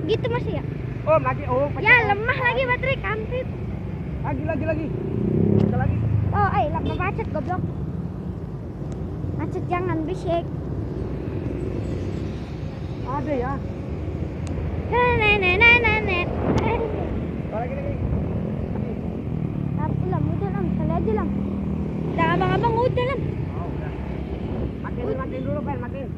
Gitu Mas ya? Oh, lagi. Oh, Ya lemah lagi baterai kampret. Lagi. Bisa lagi. Oh, lama macet goblok. Macet jangan berisik. Ada ya. Oh, lagi. Apa lah, udah lah, kali aja lah. Udah abang-abang udah lah. Oh, udah. Matiin dulu, Ben, matiin.